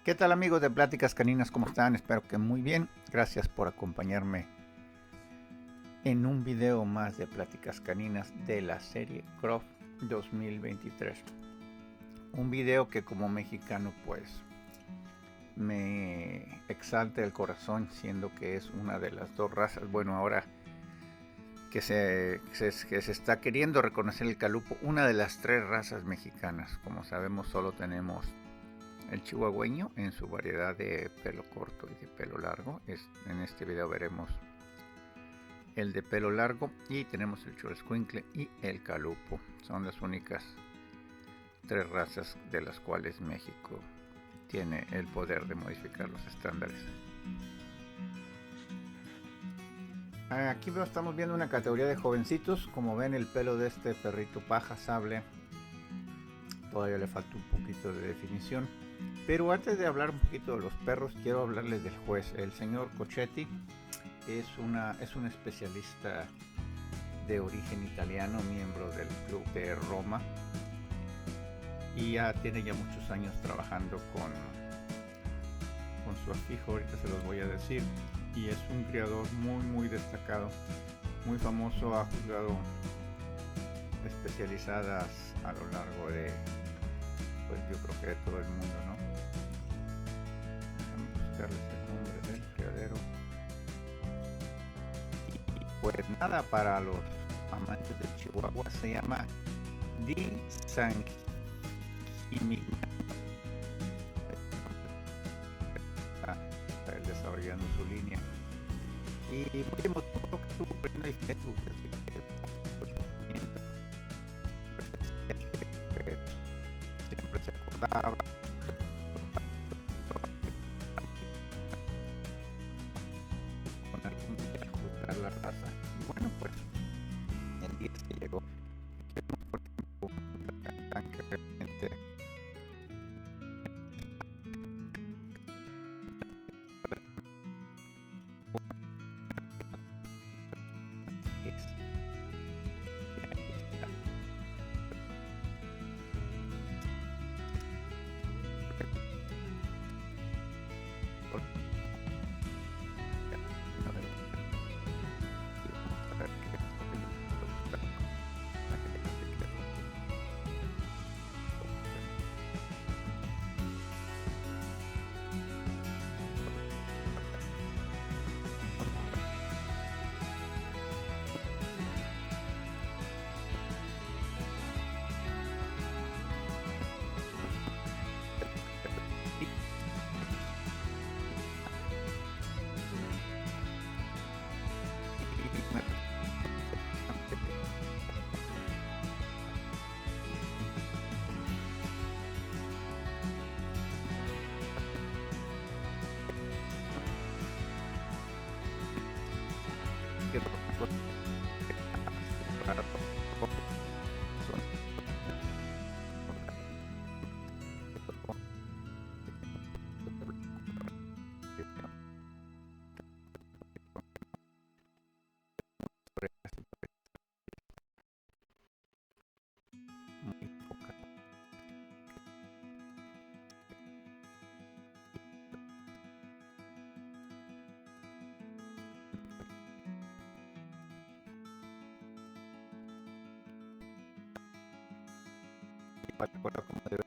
¿Qué tal amigos de Pláticas Caninas? ¿Cómo están? Espero que muy bien. Gracias por acompañarme en un video más de Pláticas Caninas de la serie Croft 2023. Un video que como mexicano pues me exalta el corazón, siendo que es una de las dos razas. Bueno, ahora que se está queriendo reconocer el calupo, una de las tres razas mexicanas. Como sabemos, solo tenemos el chihuahueño en su variedad de pelo corto y de pelo largo. En este video veremos el de pelo largo, y tenemos el xoloescuincle y el calupo. Son las únicas tres razas de las cuales México tiene el poder de modificar los estándares. Aquí estamos viendo una categoría de jovencitos. Como ven, el pelo de este perrito paja sable todavía le falta un poquito de definición. Pero antes de hablar un poquito de los perros, quiero hablarles del juez. El señor Cochetti es un especialista de origen italiano, miembro del club de Roma, y tiene ya muchos años trabajando con su afijo. Ahorita se los voy a decir. Y es un criador muy destacado, muy famoso. Ha juzgado especializadas a lo largo de, pues yo creo que de todo el mundo, ¿no? Déjame buscarles el nombre del criadero. Y pues nada, para los amantes del Chihuahua, se llama Di San Gimignano. Está desarrollando su línea. Y muy emotivo que estuvo poniendo en Facebook, así que siempre se acordaba con algún día juzgar la raza. Y bueno, pues el día que llegó, que por ejemplo tan que realmente es recuerdo como debe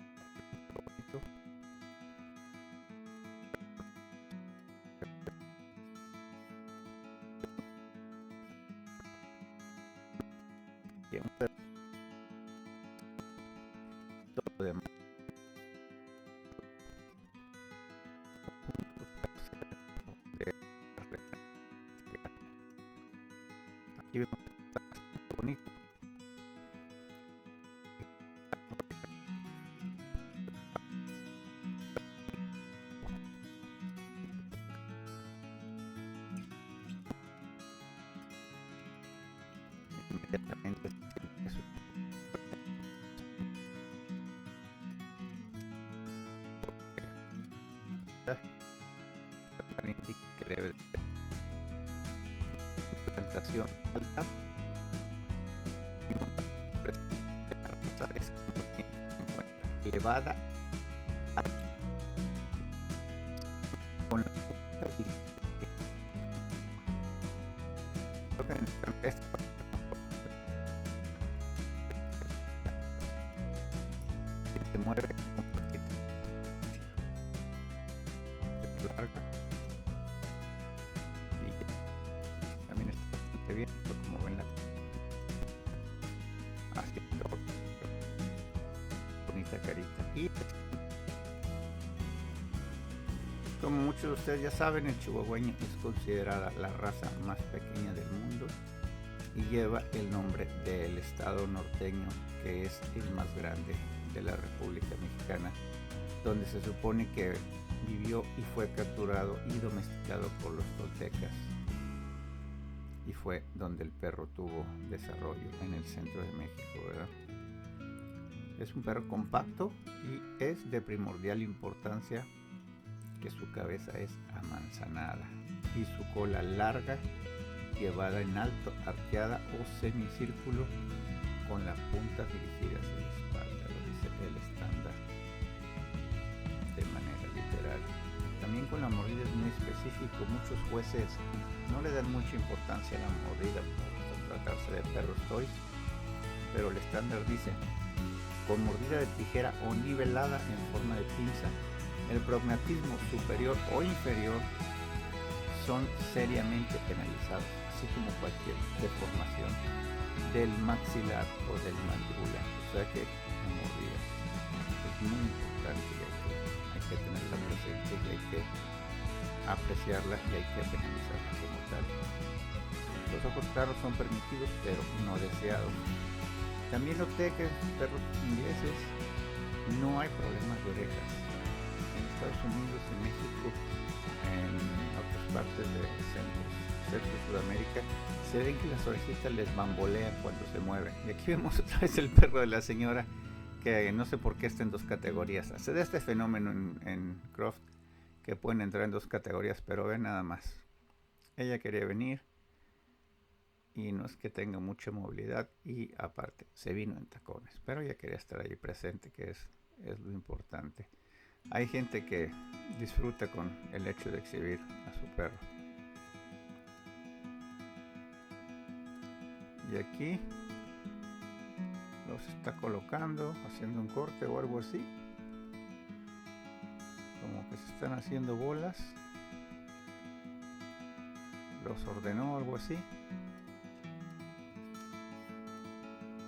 todo demás. Aquí vemos bonito. Inmediatamente que debe de presentación alta elevada con la se mueve un poquito larga y también está bastante bien, como ven haciendo bonita carita. Y como muchos de ustedes ya saben, el chihuahueño es considerada la raza más pequeña del mundo y lleva el nombre del estado norteño, que es el más grande de la República Mexicana, donde se supone que vivió y fue capturado y domesticado por los toltecas, y fue donde el perro tuvo desarrollo, en el centro de México, ¿verdad? Es un perro compacto y es de primordial importancia que su cabeza es amanzanada y su cola larga, llevada en alto, arqueada o semicírculo, con las puntas dirigidas a la espalda, lo dice el estándar de manera literal. También con la mordida es muy específico. Muchos jueces no le dan mucha importancia a la mordida por tratarse de perros toys, pero el estándar dice: con mordida de tijera o nivelada en forma de pinza, el prognatismo superior o inferior son seriamente penalizados, así como cualquier deformación del maxilar o del mandibular. O sea que la mordida es muy importante y hay que tenerla presente y hay que apreciarla y hay que penalizarla como tal. Los ojos claros son permitidos pero no deseados. También noté que en perros ingleses no hay problemas de orejas. En Estados Unidos, en México, en otras partes de Centro y Sudamérica, se ven que las orejitas les bambolean cuando se mueven. Y aquí vemos otra vez el perro de la señora, que no sé por qué está en dos categorías. Se da este fenómeno en Croft, que pueden entrar en dos categorías, pero ven nada más. Ella quería venir y no es que tenga mucha movilidad, y aparte se vino en tacones, pero ella quería estar ahí presente, que es lo importante. Hay gente que disfruta con el hecho de exhibir a su perro. Y aquí los está colocando, haciendo un corte o algo así, como que se están haciendo bolas. Los ordenó, algo así.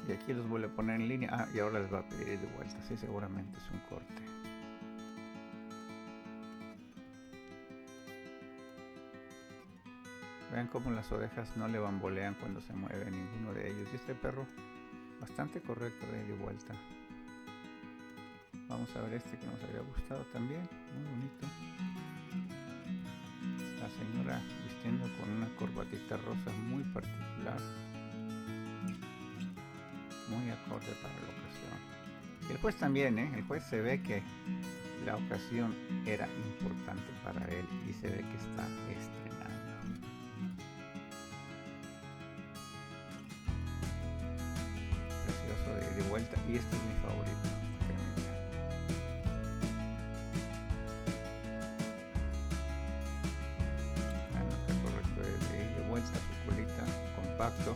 Y aquí los vuelve a poner en línea. Y ahora les va a pedir de vuelta. Sí, seguramente es un corte. Vean cómo las orejas no le bambolean cuando se mueve ninguno de ellos. Y este perro, bastante correcto de ida y vuelta. Vamos a ver este que nos había gustado también. Muy bonito. La señora vistiendo con una corbatita rosa muy particular, muy acorde para la ocasión. El juez también, el juez se ve que la ocasión era importante para él y se ve que está estrenando. Precioso de vuelta, y este es mi favorito. Está correcto de vuelta, su colita compacto.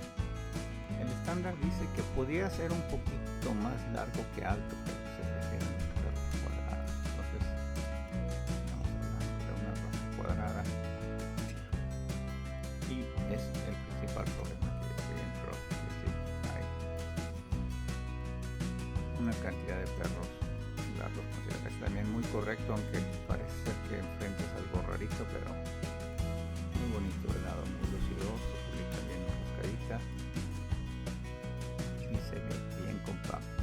El estándar dice que podía ser un poquito más largo que alto, pero se prefieren los perros cuadrados. Entonces, estamos hablando de una raza cuadrada. Y es el principal problema que hay en Croft. Es decir, hay una cantidad de perros largos considerables. También muy correcto, aunque parece ser que enfrentas algo rarito, pero muy bonito de lado, muy lucidoso, publica bien enroscadita. Se ve bien compacto.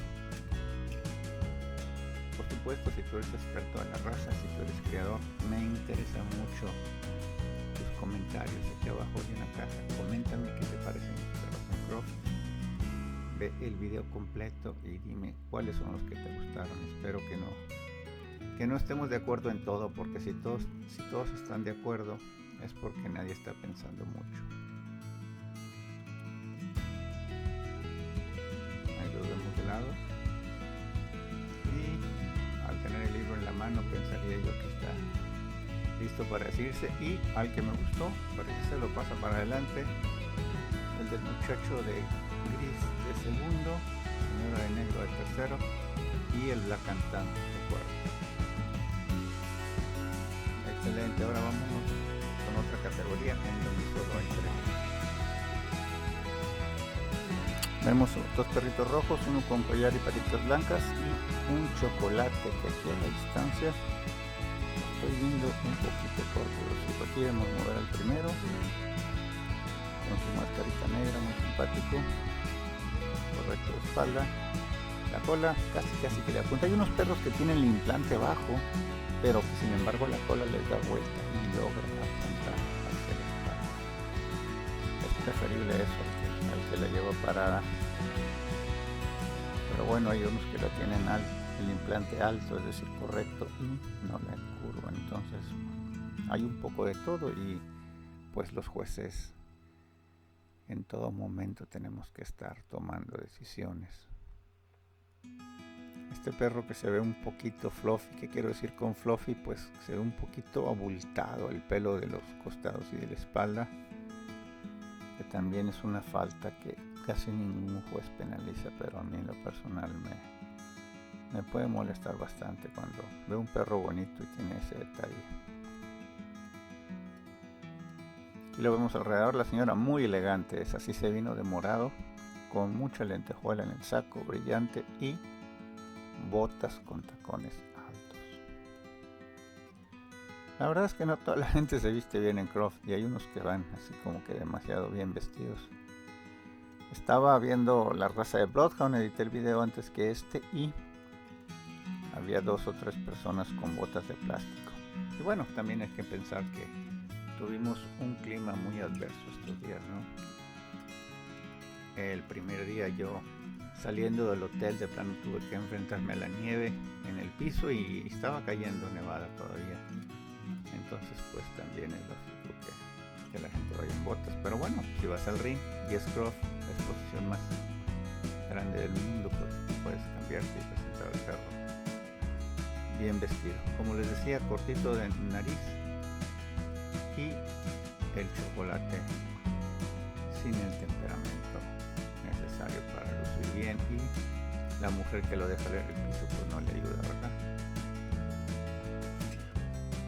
Por supuesto, si tú eres experto en la raza, si tú eres criador, me interesa mucho tus comentarios. Aquí abajo hay una caja. Coméntame qué te parecen los perros en Croft. Ve el video completo y dime cuáles son los que te gustaron. Espero que no estemos de acuerdo en todo, porque si todos están de acuerdo es porque nadie está pensando mucho. Lado, y al tener el libro en la mano pensaría yo que está listo para decirse. Y al que me gustó, parece que lo pasa para adelante, el del muchacho de gris de segundo, señora de negro de tercero y el Black and Tan de cuarto. Excelente, ahora vámonos con otra categoría en donde solo hay tres. Vemos dos perritos rojos, uno con collar y patitas blancas y un chocolate que aquí a la distancia estoy viendo un poquito corto. Aquí vemos mover al primero con su mascarita negra, muy simpático, correcto de espalda, la cola casi que le apunta. Hay unos perros que tienen el implante bajo, pero que sin embargo la cola les da vuelta y logra apuntar hacia la espalda. Es preferible eso al que la lleva parada, pero bueno, hay unos que la tienen el implante alto, es decir, correcto, y no la curva. Entonces hay un poco de todo y pues los jueces en todo momento tenemos que estar tomando decisiones. Este perro que se ve un poquito fluffy, ¿qué quiero decir con fluffy? Pues se ve un poquito abultado el pelo de los costados y de la espalda, que también es una falta que casi ningún juez penaliza, pero a mí en lo personal me puede molestar bastante cuando veo un perro bonito y tiene ese detalle. Y lo vemos alrededor, la señora muy elegante, es así, se vino de morado, con mucha lentejuela en el saco, brillante, y botas con tacones altos. La verdad es que no toda la gente se viste bien en Croft, y hay unos que van así como que demasiado bien vestidos. Estaba viendo la raza de Bloodhound, edité el video antes que este, y había 2 o 3 personas con botas de plástico. Y bueno, también hay que pensar que tuvimos un clima muy adverso estos días, ¿no? El primer día yo saliendo del hotel de plano tuve que enfrentarme a la nieve en el piso y estaba cayendo nevada todavía. Entonces pues también es lógico que la gente vaya en botas. Pero bueno, si vas al ring y es Croft, la exposición más grande del mundo, pues puedes cambiarte y presentar al perro bien vestido. Como les decía, cortito de nariz y el chocolate sin el temperamento necesario para lucir bien, y la mujer que lo deja leer el piso pues no le ayuda, ¿verdad?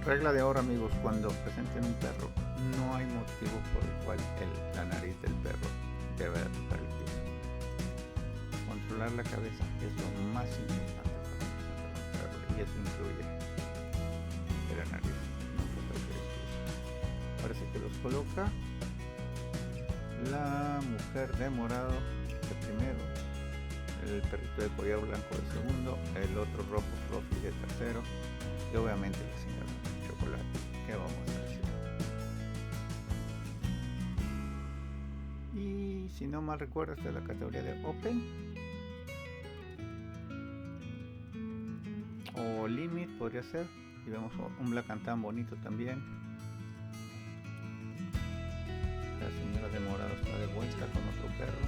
Regla de oro, amigos, cuando presenten un perro no hay motivo por el cual la nariz del perro debe tocar el piso. Controlar la cabeza es lo más importante para presentar un perro, y eso incluye que la nariz no toque el piso. Parece que los coloca la mujer de morado de primero, el perrito de collar blanco de segundo, el otro rojo fluffy de tercero, y obviamente la señora de chocolate. ¿Qué vamos a decir? Y si no mal recuerdo, esta es la categoría de Open o Limit, podría ser. Y vemos un Black and Tan bonito también. La señora de morado está de vuelta con otro perro.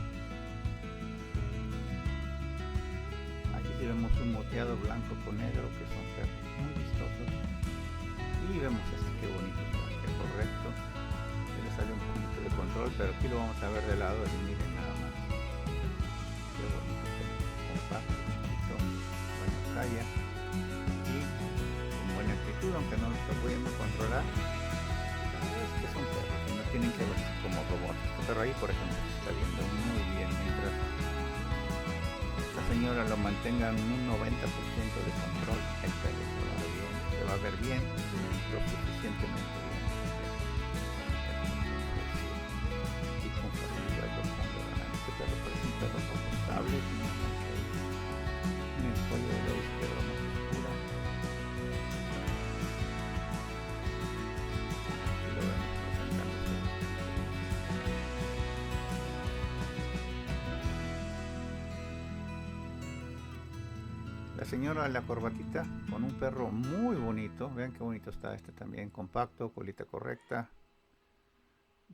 Aquí sí vemos un moteado blanco con negro, que son perros muy vistosos. Y vemos este, que bonito está, que correcto. Se le sale un poquito de control, pero aquí lo vamos a ver de lado y miren nada más. Qué bonito, compacto, chiquito, buena talla y con buena actitud, aunque no lo está pudiendo controlar. Es que son perros y no tienen que verse como robots. Este perro ahí, por ejemplo, se está viendo muy bien, mientras esta señora lo mantenga en un 90% de control, el perro se va a ver bien, lo suficientemente bien, y con facilidad lo pongo ganando. Este perro parece un perro confortable, en el cuello de la izquierda más oscura. La señora de la corbatita con un perro muy bonito, vean qué bonito está este también, compacto, colita correcta,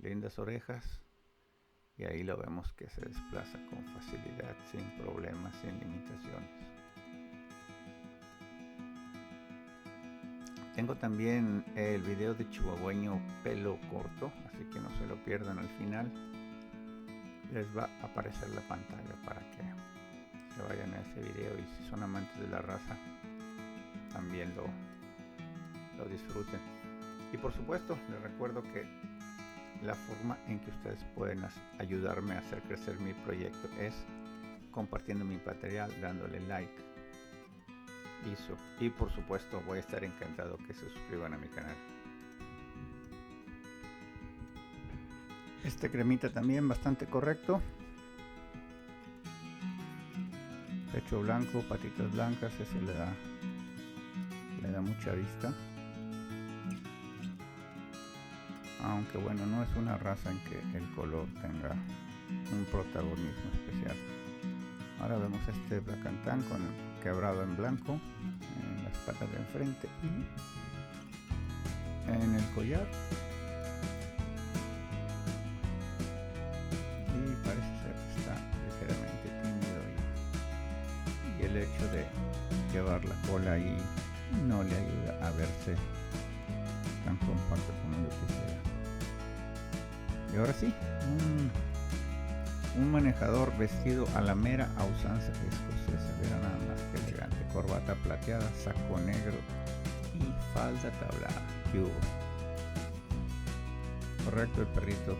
lindas orejas, y ahí lo vemos que se desplaza con facilidad, sin problemas, sin limitaciones. Tengo también el video de chihuahueño pelo corto, así que no se lo pierdan al final. Les va a aparecer la pantalla para que se vayan a ese video, y si son amantes de la raza también lo disfruten. Y por supuesto les recuerdo que la forma en que ustedes pueden ayudarme a hacer crecer mi proyecto es compartiendo mi material, dándole like, y por supuesto voy a estar encantado que se suscriban a mi canal. Este cremita también bastante correcto, pecho blanco, patitas blancas, ese le da mucha vista, aunque bueno, no es una raza en que el color tenga un protagonismo especial. Ahora vemos este Blacantán con quebrado en blanco en las patas de enfrente y en el collar, y parece ser que está ligeramente tímido, y el hecho de llevar la cola ahí no le ayuda a verse tan compacto como yo quisiera. Y ahora sí, un manejador vestido a la mera a usanza escocesa. Verá nada más que elegante, corbata plateada, saco negro y falda tablada. ¿Qué hubo? Correcto, el perrito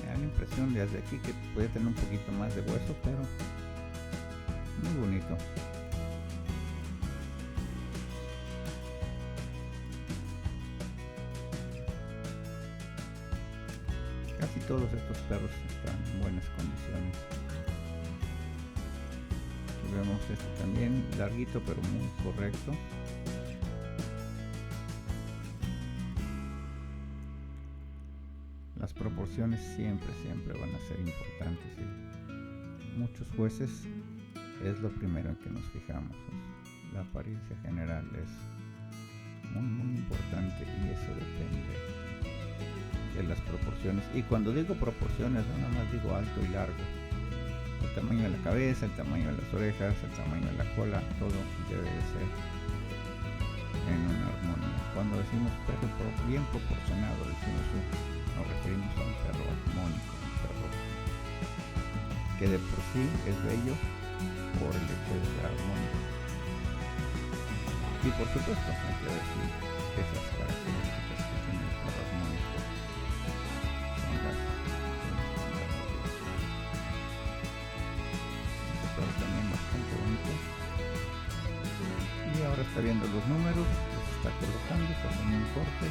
me da la impresión desde aquí que puede tener un poquito más de hueso, pero muy bonito. Casi todos estos perros están en buenas condiciones. Aquí vemos este también, larguito pero muy correcto. Las proporciones siempre van a ser importantes, y muchos jueces es lo primero en que nos fijamos. La apariencia general es muy importante, y eso depende de las proporciones. Y cuando digo proporciones, no nada más digo alto y largo. El tamaño de la cabeza, el tamaño de las orejas, el tamaño de la cola, todo debe de ser en una armonía. Cuando decimos perro bien proporcionado, nos referimos a un perro armónico, un perro que de por sí es bello por el hecho de ser armónico. Y por supuesto hay que decir esas características que tiene el perro armónico son las pero también bastante bonito. Y ahora está viendo los números, los está colocando, está haciendo un corte,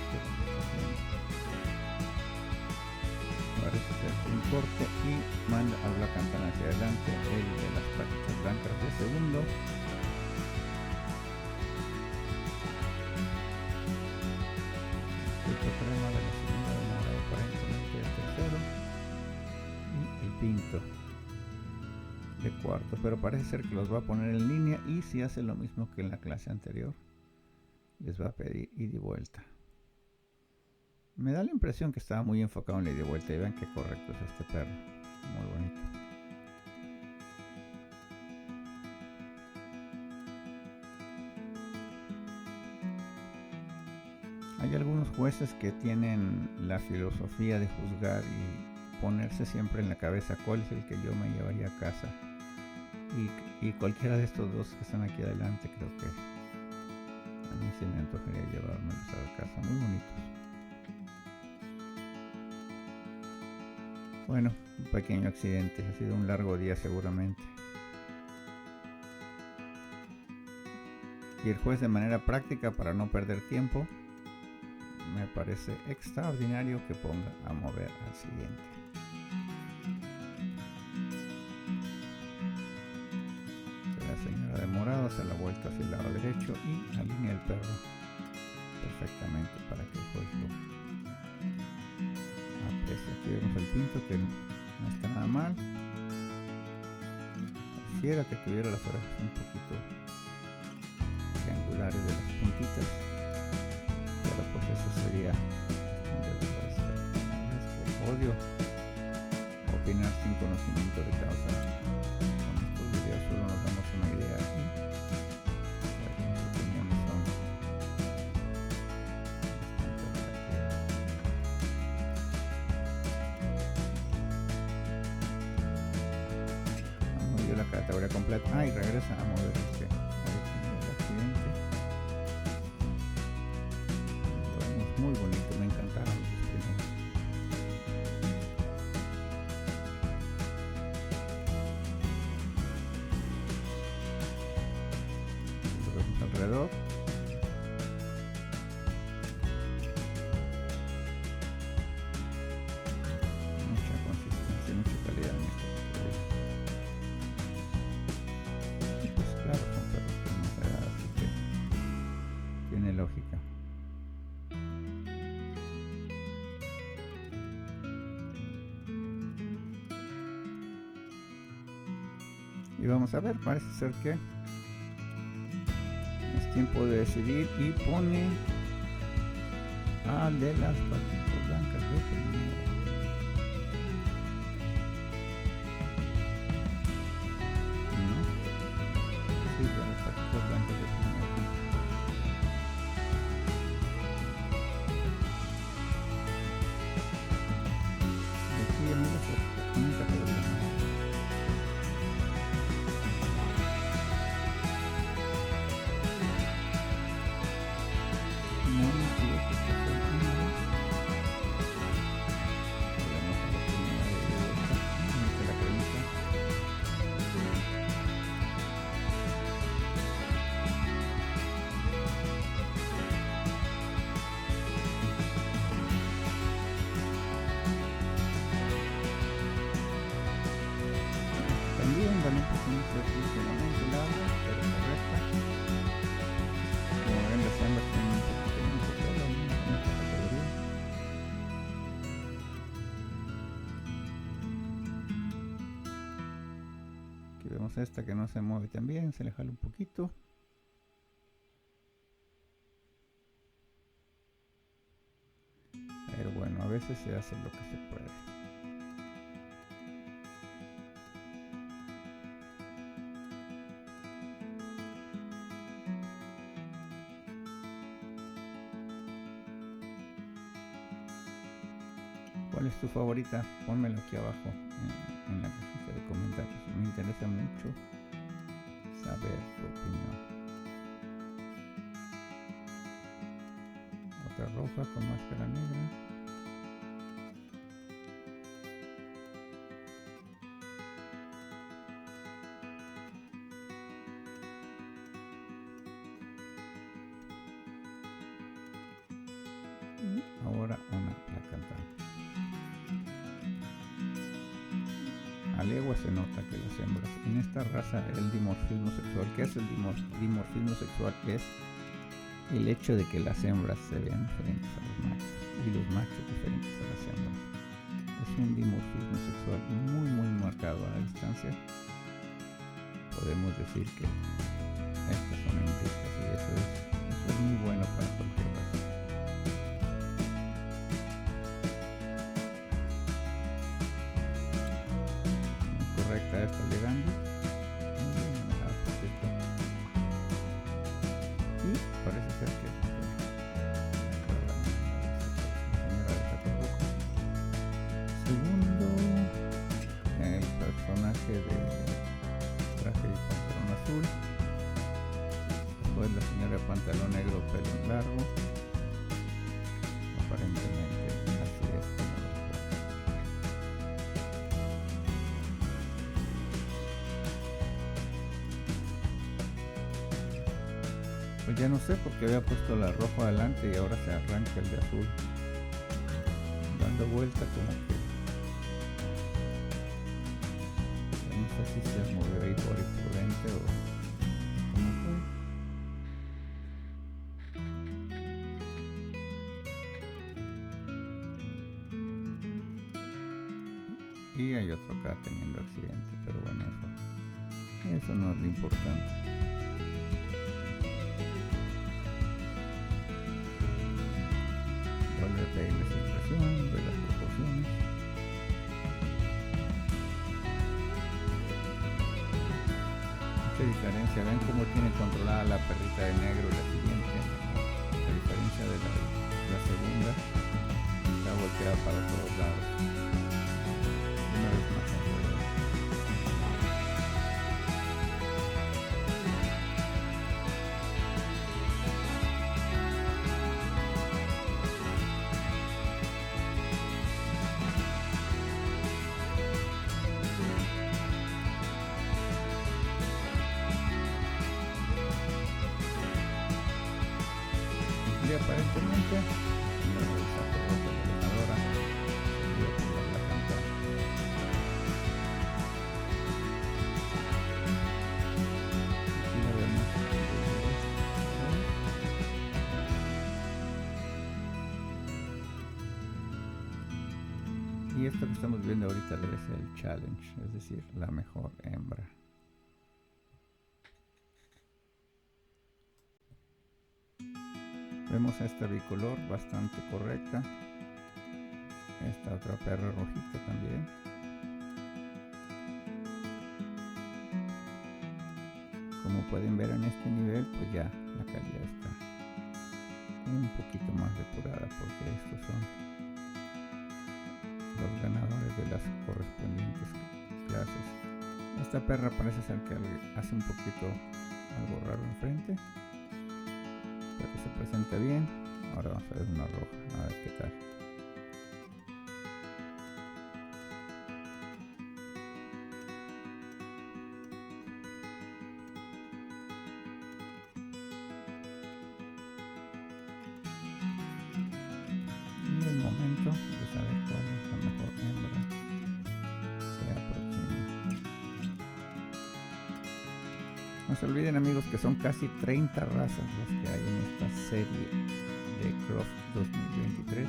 parece ser un corte, y manda a Blacantán hacia adelante, el de las patitas blancas de segundo. Crema de la segunda, de morado aparentemente el tercero, y el pinto de cuarto, pero parece ser que los va a poner en línea, y si hace lo mismo que en la clase anterior, les va a pedir ida y vuelta. Me da la impresión que estaba muy enfocado en la ida y vuelta, y vean qué correcto es este perro, muy bonito. Hay algunos jueces que tienen la filosofía de juzgar y ponerse siempre en la cabeza cuál es el que yo me llevaría a casa, y cualquiera de estos dos que están aquí adelante creo que a mí se me antojaría llevármelos a la casa, muy bonitos. Bueno, un pequeño accidente, ha sido un largo día seguramente. Y el juez, de manera práctica para no perder tiempo, me parece extraordinario que ponga a mover al siguiente. La señora de morado hace la vuelta hacia el lado derecho y alinea el perro perfectamente para que el juez lo aprecie. Aquí vemos el pinto, que no está nada mal. Quisiera que tuviera las orejas un poquito triangulares de las puntitas, pero pues eso sería odio opinar sin conocimiento de causa. Con estos videos solo nos damos una idea, y algunas opiniones son categoría completa. Y regresa a mover el accidente. Todo es muy bonito, me encantaron los primeros. Lo vemos alrededor. Lógica. Y vamos a ver, parece ser que es tiempo de decidir y pone al de las patitas blancas de primero. No, sí, de las patitas blancas de primero. También pusimos funcionamiento largo, pero correcta. Como ven, las hembras tienen un poquito menos de pelo en esta categoría. Aquí vemos esta que no se mueve tan bien, se le jala un poquito. Pero bueno, a veces se hace lo que se puede. ¿Cuál es tu favorita? Pónmelo aquí abajo en la cajita de comentarios. Me interesa mucho saber tu opinión. Otra roja con máscara negra. Y ahora una placa cantante. A legua se nota que las hembras en esta raza, el dimorfismo sexual, ¿qué es el dimorfismo sexual? Es el hecho de que las hembras se vean diferentes a los machos y los machos diferentes a las hembras. Es un dimorfismo sexual muy marcado a la distancia. Podemos decir que estas son hembritas y eso es muy bueno para cualquier raza. Correcta está llegando. Muy bien manejada, por cierto. Y parece ser que segundo, el personaje de traje y pantalón azul. Después la señora de pantalón negro, pelo largo. Aparentemente así es como lo puedo. Pues ya no sé porque había puesto la roja adelante y ahora se arranca el de azul. Dando vuelta como que no sé si se movió ahí por imprudente o cómo fue. Y hay otro acá teniendo accidente, pero bueno, eso no es lo importante. Vuelve a pedir la situación, ve las proporciones. Mucha diferencia, ven cómo tiene controlada la perrita de negro la siguiente. A diferencia de la segunda, está volteada para todos lados. Una vez más alrededor. salió aparentemente. No, el sacerdote de la ganadora salió por la campana. Aquí la vemos. Y esto que estamos viendo ahorita es el challenge, es decir, la mejor hembra. Vemos esta bicolor bastante correcta. Esta otra perra rojita también. Como pueden ver en este nivel, pues ya la calidad está un poquito más depurada, porque estos son los ganadores de las correspondientes clases. Esta perra parece ser que hace un poquito algo raro enfrente, pero se presenta bien. Ahora vamos a ver una roja, a ver qué tal. Y el momento de saber cuál es la mejor hembra se aproxima. No se olviden, amigos, que son casi 30 razas las que hay en esta serie de Croft 2023.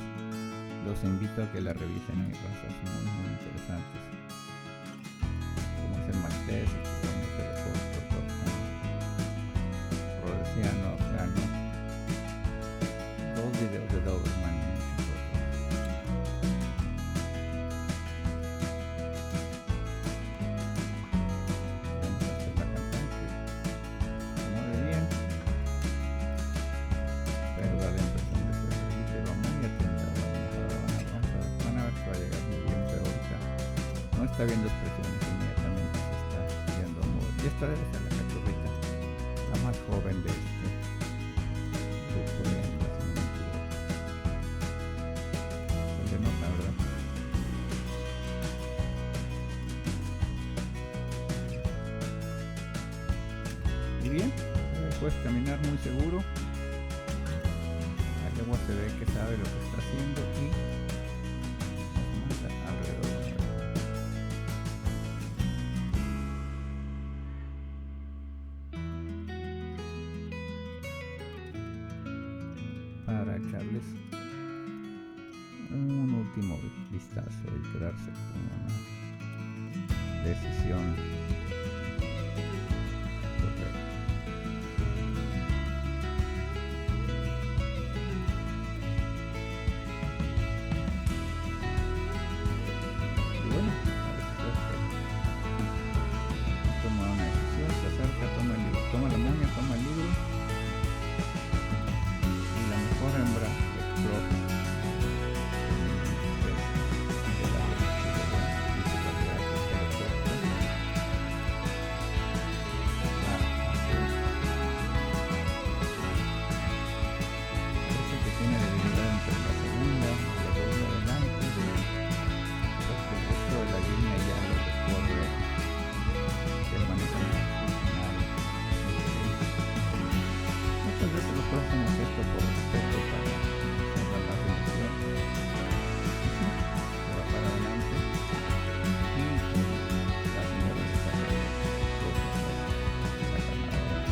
Los invito a que la revisen, hay razas muy interesantes, como es el maltés, el telecorto, rhodesiano, afgano. 2 videos de Doberman y muchos otros. Vamos a hacer la cantante. Se mueve bien, pero da la impresión de ser feliz, va muy atenta. Van a ver que va a llegar muy bien, pero ahorita no está viendo expresiones, inmediatamente se está yendo a modo. Y esta debe ser la cachorrita, la más joven de este grupo de hembras, si no me equivoco. Se le nota, ¿verdad? Y bien, puedes caminar muy seguro. La yegua se ve que sabe lo que está haciendo y nos manda alrededor. Para echarles un último vistazo y quedarse con una decisión correcta. Y bueno, toma una decisión, se acerca, toma el libro, toma la moña, toma el libro. Y la mejor hembra de Croft muchas veces los pros hacemos esto por respeto para hacer la relación y sí, se va para adelante y la señora se saca la ganadora.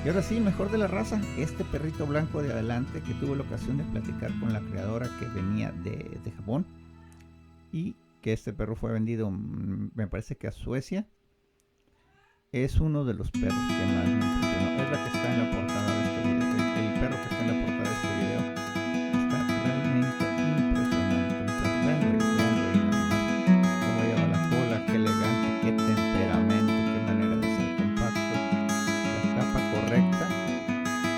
Y ahora sí, mejor de la raza, este perrito blanco de adelante que tuve la ocasión de platicar con la creadora, que venía de Japón, y que este perro fue vendido, me parece que a Suecia. Es uno de los perros que más me impresionó. Es la que está en la portada de este video. El perro que está en la portada de este video está realmente impresionante. Un perro, veanlo ahí nada más. Cómo lleva la cola, qué elegante, qué temperamento, qué manera de ser compacto. La capa correcta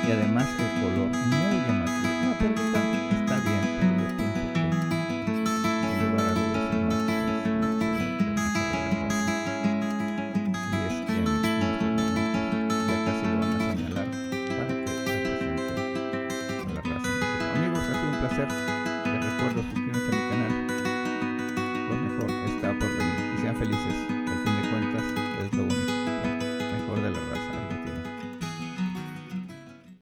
y además el color muy llamativo. Una perrita está bien, pero yo pienso que en lugar a dudas el macho es un excelente. Hacer